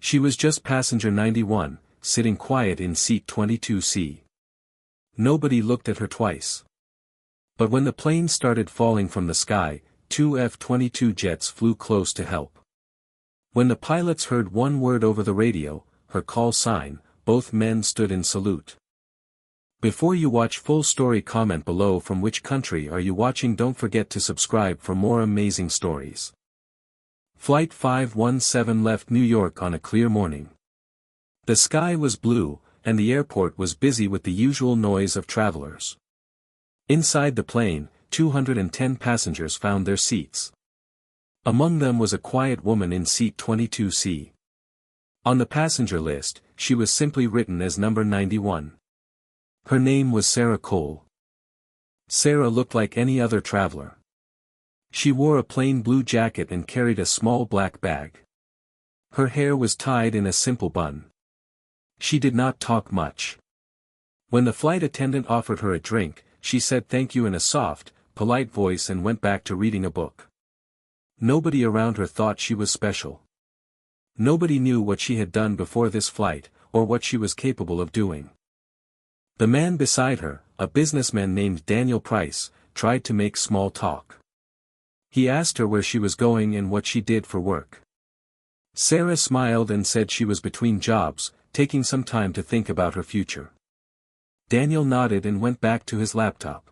She was just passenger 91, sitting quiet in seat 22C. Nobody looked at her twice. But when the plane started falling from the sky, two F-22 jets flew close to help. When the pilots heard one word over the radio, her call sign, both men stood in salute. Before you watch full story, comment below from which country are you watching. Don't forget to subscribe for more amazing stories. Flight 517 left New York on a clear morning. The sky was blue, and the airport was busy with the usual noise of travelers. Inside the plane, 210 passengers found their seats. Among them was a quiet woman in seat 22C. On the passenger list, she was simply written as number 91. Her name was Sarah Cole. Sarah looked like any other traveler. She wore a plain blue jacket and carried a small black bag. Her hair was tied in a simple bun. She did not talk much. When the flight attendant offered her a drink, she said thank you in a soft, polite voice and went back to reading a book. Nobody around her thought she was special. Nobody knew what she had done before this flight, or what she was capable of doing. The man beside her, a businessman named Daniel Price, tried to make small talk. He asked her where she was going and what she did for work. Sarah smiled and said she was between jobs, taking some time to think about her future. Daniel nodded and went back to his laptop.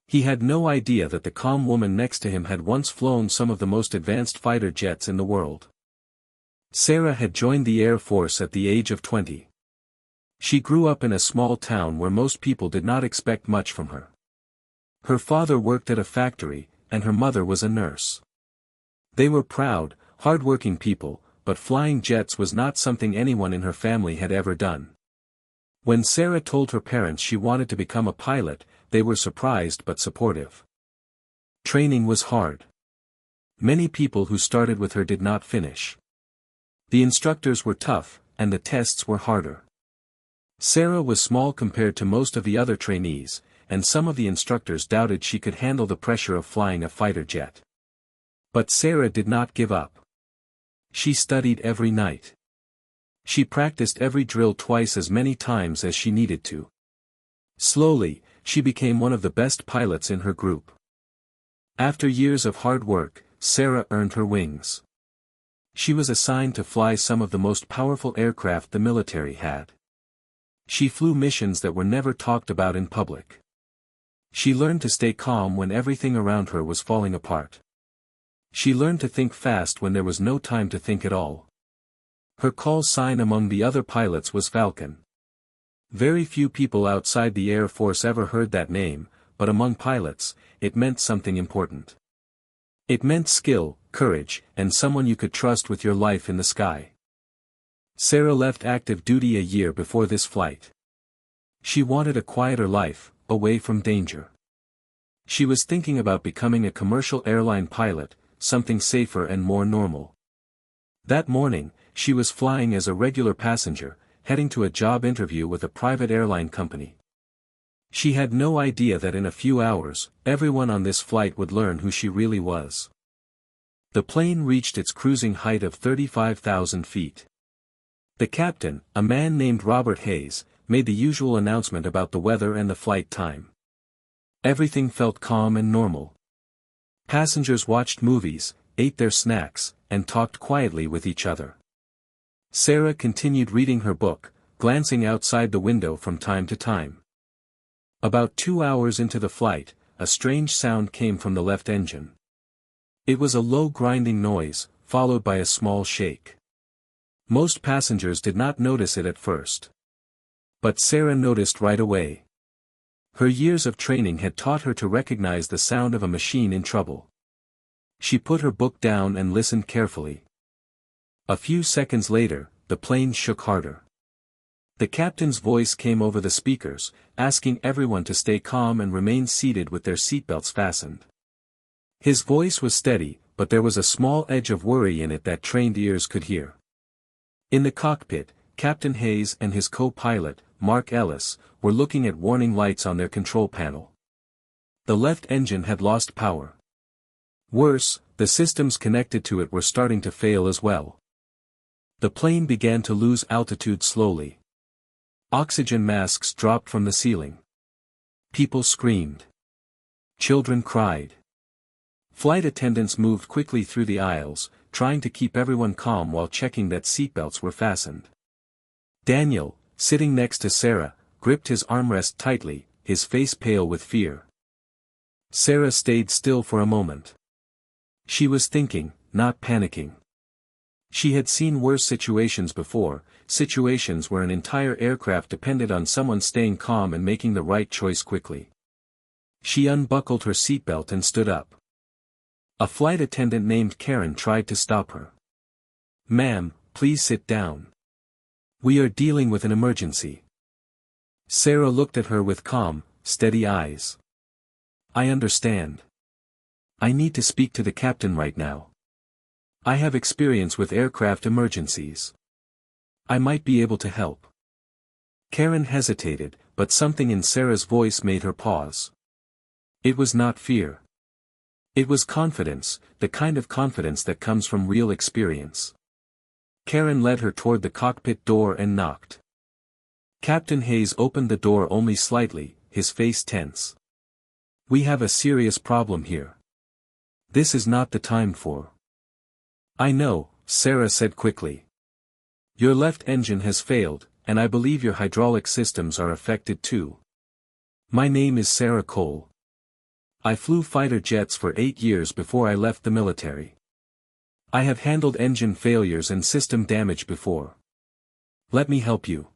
He had no idea that the calm woman next to him had once flown some of the most advanced fighter jets in the world. Sarah had joined the Air Force at the age of 20. She grew up in a small town where most people did not expect much from her. Her father worked at a factory, and her mother was a nurse. They were proud, hard-working people, but flying jets was not something anyone in her family had ever done. When Sarah told her parents she wanted to become a pilot, they were surprised but supportive. Training was hard. Many people who started with her did not finish. The instructors were tough, and the tests were harder. Sarah was small compared to most of the other trainees, and some of the instructors doubted she could handle the pressure of flying a fighter jet. But Sarah did not give up. She studied every night. She practiced every drill twice as many times as she needed to. Slowly, she became one of the best pilots in her group. After years of hard work, Sarah earned her wings. She was assigned to fly some of the most powerful aircraft the military had. She flew missions that were never talked about in public. She learned to stay calm when everything around her was falling apart. She learned to think fast when there was no time to think at all. Her call sign among the other pilots was Falcon. Very few people outside the Air Force ever heard that name, but among pilots, it meant something important. It meant skill, courage, and someone you could trust with your life in the sky. Sarah left active duty a year before this flight. She wanted a quieter life, away from danger. She was thinking about becoming a commercial airline pilot, something safer and more normal. That morning, she was flying as a regular passenger, heading to a job interview with a private airline company. She had no idea that in a few hours, everyone on this flight would learn who she really was. The plane reached its cruising height of 35,000 feet. The captain, a man named Robert Hayes, made the usual announcement about the weather and the flight time. Everything felt calm and normal. Passengers watched movies, ate their snacks, and talked quietly with each other. Sarah continued reading her book, glancing outside the window from time to time. About 2 hours into the flight, a strange sound came from the left engine. It was a low grinding noise, followed by a small shake. Most passengers did not notice it at first. But Sarah noticed right away. Her years of training had taught her to recognize the sound of a machine in trouble. She put her book down and listened carefully. A few seconds later, the plane shook harder. The captain's voice came over the speakers, asking everyone to stay calm and remain seated with their seatbelts fastened. His voice was steady, but there was a small edge of worry in it that trained ears could hear. In the cockpit, Captain Hayes and his co-pilot, Mark Ellis, were looking at warning lights on their control panel. The left engine had lost power. Worse, the systems connected to it were starting to fail as well. The plane began to lose altitude slowly. Oxygen masks dropped from the ceiling. People screamed. Children cried. Flight attendants moved quickly through the aisles, trying to keep everyone calm while checking that seatbelts were fastened. Daniel, sitting next to Sarah, gripped his armrest tightly, his face pale with fear. Sarah stayed still for a moment. She was thinking, not panicking. She had seen worse situations before, situations where an entire aircraft depended on someone staying calm and making the right choice quickly. She unbuckled her seatbelt and stood up. A flight attendant named Karen tried to stop her. "Ma'am, please sit down. We are dealing with an emergency." Sarah looked at her with calm, steady eyes. "I understand. I need to speak to the captain right now. I have experience with aircraft emergencies. I might be able to help." Karen hesitated, but something in Sarah's voice made her pause. It was not fear. It was confidence, the kind of confidence that comes from real experience. Karen led her toward the cockpit door and knocked. Captain Hayes opened the door only slightly, his face tense. "We have a serious problem here. This is not the time for—" "I know," Sarah said quickly. "Your left engine has failed, and I believe your hydraulic systems are affected too. My name is Sarah Cole. I flew fighter jets for 8 years before I left the military. I have handled engine failures and system damage before. Let me help you."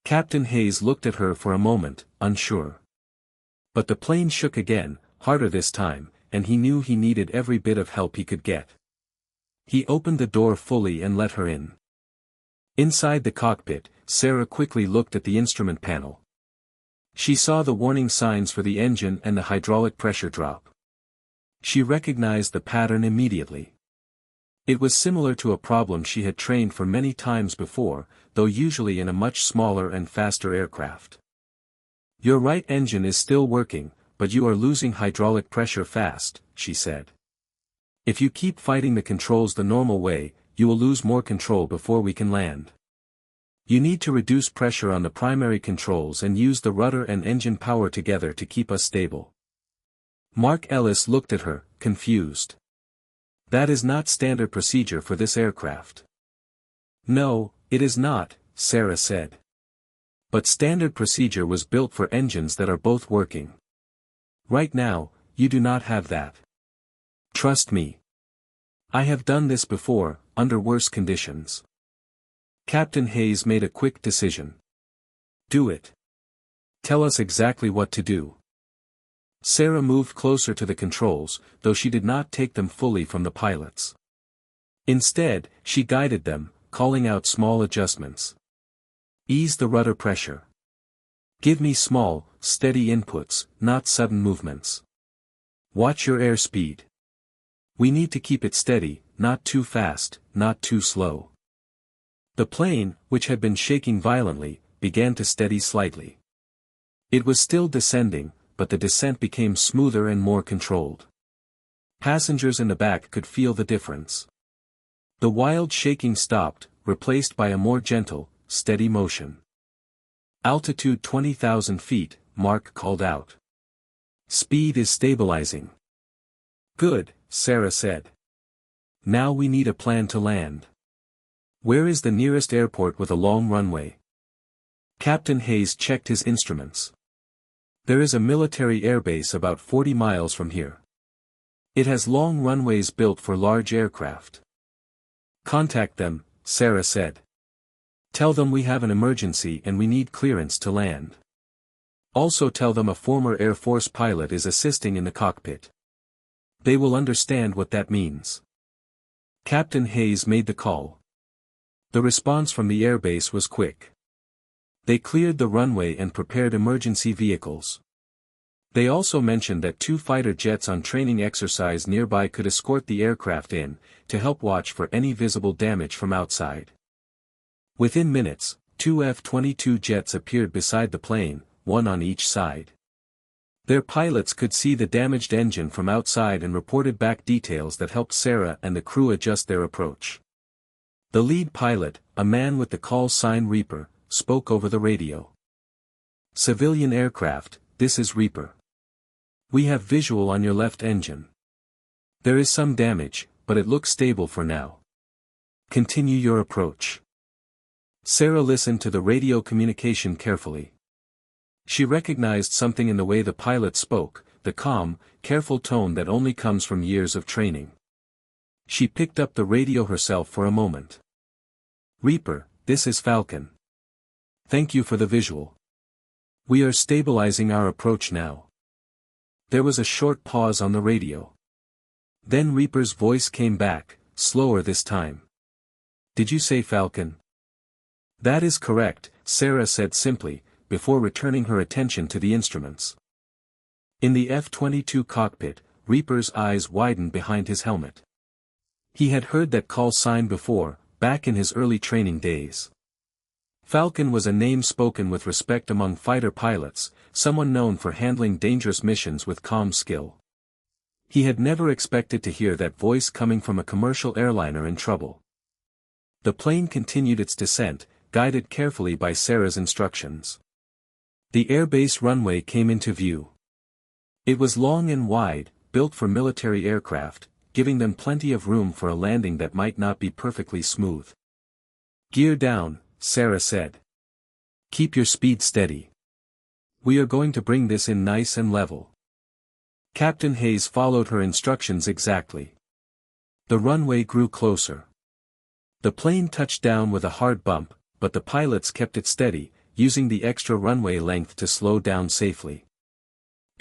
Captain Hayes looked at her for a moment, unsure. But the plane shook again, harder this time, and he knew he needed every bit of help he could get. He opened the door fully and let her in. Inside the cockpit, Sarah quickly looked at the instrument panel. She saw the warning signs for the engine and the hydraulic pressure drop. She recognized the pattern immediately. It was similar to a problem she had trained for many times before, though usually in a much smaller and faster aircraft. "Your right engine is still working, but you are losing hydraulic pressure fast," she said. "If you keep fighting the controls the normal way, you will lose more control before we can land. You need to reduce pressure on the primary controls and use the rudder and engine power together to keep us stable." Mark Ellis looked at her, confused. "That is not standard procedure for this aircraft." "No, it is not," Sarah said. "But standard procedure was built for engines that are both working. Right now, you do not have that. Trust me. I have done this before, under worse conditions." Captain Hayes made a quick decision. "Do it. Tell us exactly what to do." Sarah moved closer to the controls, though she did not take them fully from the pilots. Instead, she guided them, calling out small adjustments. "Ease the rudder pressure. Give me small, steady inputs, not sudden movements. Watch your airspeed. We need to keep it steady, not too fast, not too slow." The plane, which had been shaking violently, began to steady slightly. It was still descending, but the descent became smoother and more controlled. Passengers in the back could feel the difference. The wild shaking stopped, replaced by a more gentle, steady motion. "Altitude 20,000 feet, Mark called out. Speed is stabilizing." "Good," Sarah said. "Now we need a plan to land. Where is the nearest airport with a long runway?" Captain Hayes checked his instruments. "There is a military airbase about 40 miles from here. It has long runways built for large aircraft." "Contact them," Sarah said. "Tell them we have an emergency and we need clearance to land. Also tell them a former Air Force pilot is assisting in the cockpit. They will understand what that means." Captain Hayes made the call. The response from the airbase was quick. They cleared the runway and prepared emergency vehicles. They also mentioned that 2 fighter jets on training exercise nearby could escort the aircraft in, to help watch for any visible damage from outside. Within minutes, 2 F-22 jets appeared beside the plane, one on each side. Their pilots could see the damaged engine from outside and reported back details that helped Sarah and the crew adjust their approach. The lead pilot, a man with the call sign Reaper, spoke over the radio. "Civilian aircraft, this is Reaper. We have visual on your left engine. There is some damage, but it looks stable for now. Continue your approach." Sarah listened to the radio communication carefully. She recognized something in the way the pilot spoke, the calm, careful tone that only comes from years of training. She picked up the radio herself for a moment. "Reaper, this is Falcon. Thank you for the visual. We are stabilizing our approach now." There was a short pause on the radio. Then Reaper's voice came back, slower this time. "Did you say Falcon?" "That is correct," Sarah said simply, before returning her attention to the instruments. In the F-22 cockpit, Reaper's eyes widened behind his helmet. He had heard that call sign before, back in his early training days. Falcon was a name spoken with respect among fighter pilots, someone known for handling dangerous missions with calm skill. He had never expected to hear that voice coming from a commercial airliner in trouble. The plane continued its descent, guided carefully by Sarah's instructions. The airbase runway came into view. It was long and wide, built for military aircraft, giving them plenty of room for a landing that might not be perfectly smooth. "Gear down," Sarah said. "Keep your speed steady. We are going to bring this in nice and level." Captain Hayes followed her instructions exactly. The runway grew closer. The plane touched down with a hard bump, but the pilots kept it steady, using the extra runway length to slow down safely.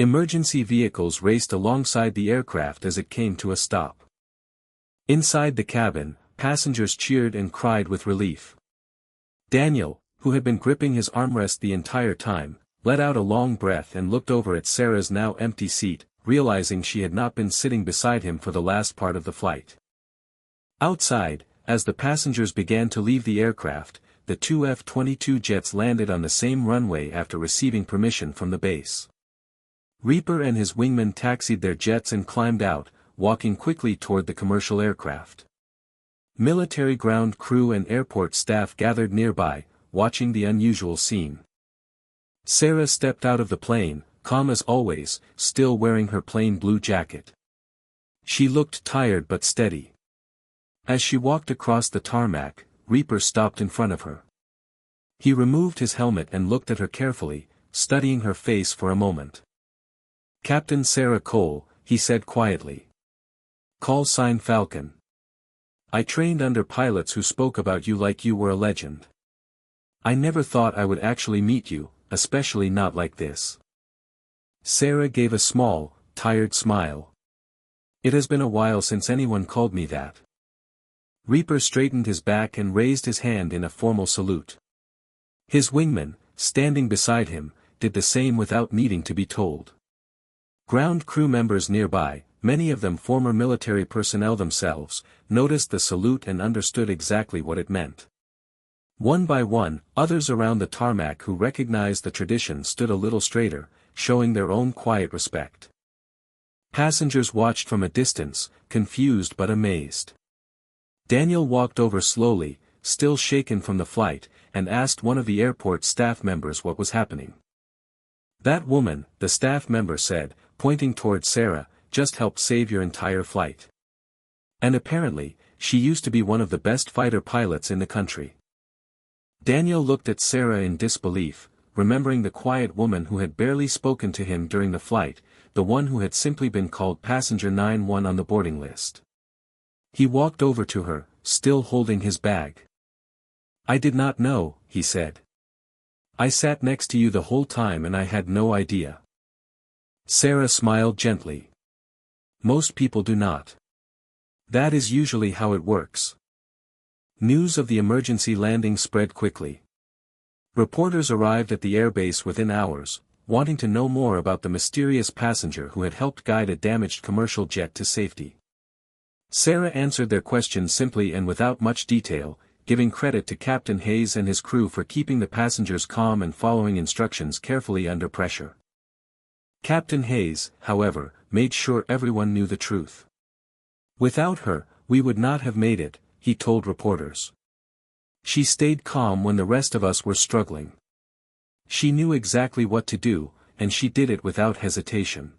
Emergency vehicles raced alongside the aircraft as it came to a stop. Inside the cabin, passengers cheered and cried with relief. Daniel, who had been gripping his armrest the entire time, let out a long breath and looked over at Sarah's now empty seat, realizing she had not been sitting beside him for the last part of the flight. Outside, as the passengers began to leave the aircraft, the two F-22 jets landed on the same runway after receiving permission from the base. Reaper and his wingmen taxied their jets and climbed out, walking quickly toward the commercial aircraft. Military ground crew and airport staff gathered nearby, watching the unusual scene. Sarah stepped out of the plane, calm as always, still wearing her plain blue jacket. She looked tired but steady. As she walked across the tarmac, Reaper stopped in front of her. He removed his helmet and looked at her carefully, studying her face for a moment. "Captain Sarah Cole," he said quietly. "Call sign Falcon. I trained under pilots who spoke about you like you were a legend. I never thought I would actually meet you, especially not like this." Sarah gave a small, tired smile. "It has been a while since anyone called me that." Reaper straightened his back and raised his hand in a formal salute. His wingmen, standing beside him, did the same without needing to be told. Ground crew members nearby, many of them former military personnel themselves, noticed the salute and understood exactly what it meant. One by one, others around the tarmac who recognized the tradition stood a little straighter, showing their own quiet respect. Passengers watched from a distance, confused but amazed. Daniel walked over slowly, still shaken from the flight, and asked one of the airport staff members what was happening. "That woman," the staff member said, pointing toward Sarah, "just helped save your entire flight. And apparently, she used to be one of the best fighter pilots in the country." Daniel looked at Sarah in disbelief, remembering the quiet woman who had barely spoken to him during the flight, the one who had simply been called passenger 9-1 on the boarding list. He walked over to her, still holding his bag. "I did not know," he said. "I sat next to you the whole time and I had no idea." Sarah smiled gently. "Most people do not. That is usually how it works." News of the emergency landing spread quickly. Reporters arrived at the airbase within hours, wanting to know more about the mysterious passenger who had helped guide a damaged commercial jet to safety. Sarah answered their questions simply and without much detail, giving credit to Captain Hayes and his crew for keeping the passengers calm and following instructions carefully under pressure. Captain Hayes, however, made sure everyone knew the truth. "Without her, we would not have made it," he told reporters. She stayed calm when the rest of us were struggling. She knew exactly what to do, and she did it without hesitation.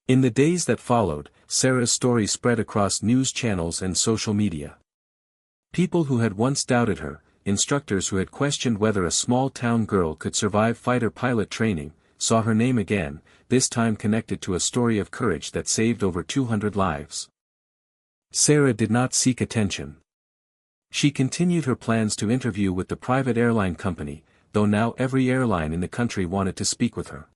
In the days that followed, Sarah's story spread across news channels and social media. People who had once doubted her, instructors who had questioned whether a small-town girl could survive fighter pilot training, saw her name again, this time connected to a story of courage that saved over 200 lives. Sarah did not seek attention. She continued her plans to interview with the private airline company, though now every airline in the country wanted to speak with her.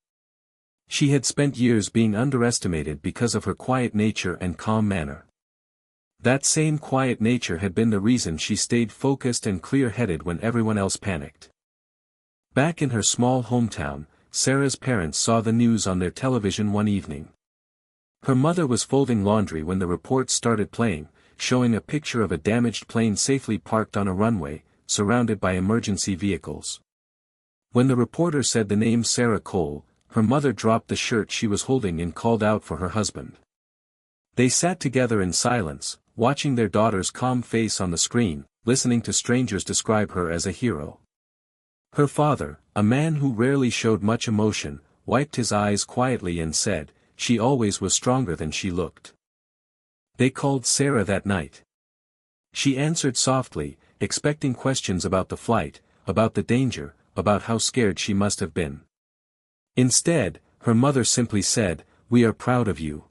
She had spent years being underestimated because of her quiet nature and calm manner. That same quiet nature had been the reason she stayed focused and clear-headed when everyone else panicked. Back in her small hometown, Sarah's parents saw the news on their television one evening. Her mother was folding laundry when the reports started playing, showing a picture of a damaged plane safely parked on a runway, surrounded by emergency vehicles. When the reporter said the name Sarah Cole, her mother dropped the shirt she was holding and called out for her husband. They sat together in silence, watching their daughter's calm face on the screen, listening to strangers describe her as a hero. Her father, a man who rarely showed much emotion, wiped his eyes quietly and said, "She always was stronger than she looked." They called Sarah that night. She answered softly, expecting questions about the flight, about the danger, about how scared she must have been. Instead, her mother simply said, "We are proud of you.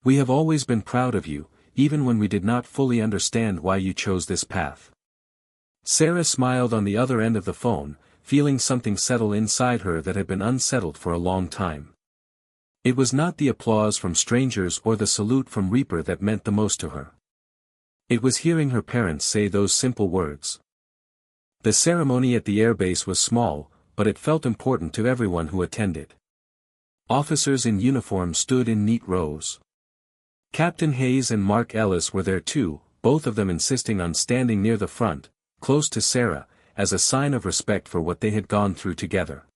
We have always been proud of you, even when we did not fully understand why you chose this path." Sarah smiled on the other end of the phone, feeling something settle inside her that had been unsettled for a long time. It was not the applause from strangers or the salute from Reaper that meant the most to her. It was hearing her parents say those simple words. The ceremony at the airbase was small, but it felt important to everyone who attended. Officers in uniform stood in neat rows. Captain Hayes and Mark Ellis were there too, both of them insisting on standing near the front, close to Sarah, as a sign of respect for what they had gone through together.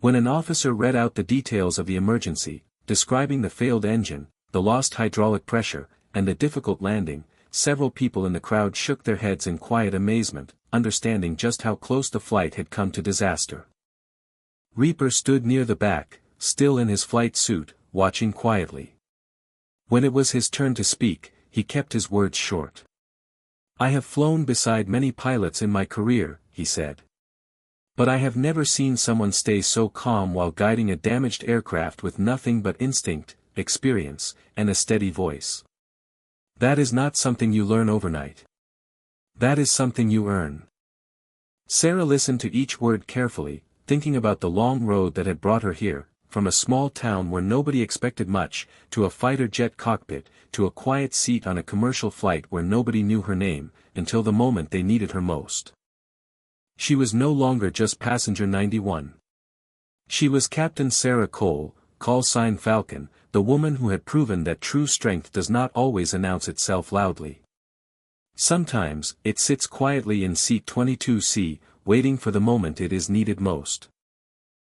When an officer read out the details of the emergency, describing the failed engine, the lost hydraulic pressure, and the difficult landing, several people in the crowd shook their heads in quiet amazement, understanding just how close the flight had come to disaster. Reaper stood near the back, still in his flight suit, watching quietly. When it was his turn to speak, he kept his words short. "I have flown beside many pilots in my career," he said. "But I have never seen someone stay so calm while guiding a damaged aircraft with nothing but instinct, experience, and a steady voice. That is not something you learn overnight. That is something you earn." Sarah listened to each word carefully, thinking about the long road that had brought her here, from a small town where nobody expected much, to a fighter jet cockpit, to a quiet seat on a commercial flight where nobody knew her name, until the moment they needed her most. She was no longer just Passenger 91. She was Captain Sarah Cole, call sign Falcon, the woman who had proven that true strength does not always announce itself loudly. Sometimes, it sits quietly in seat 22C, waiting for the moment it is needed most.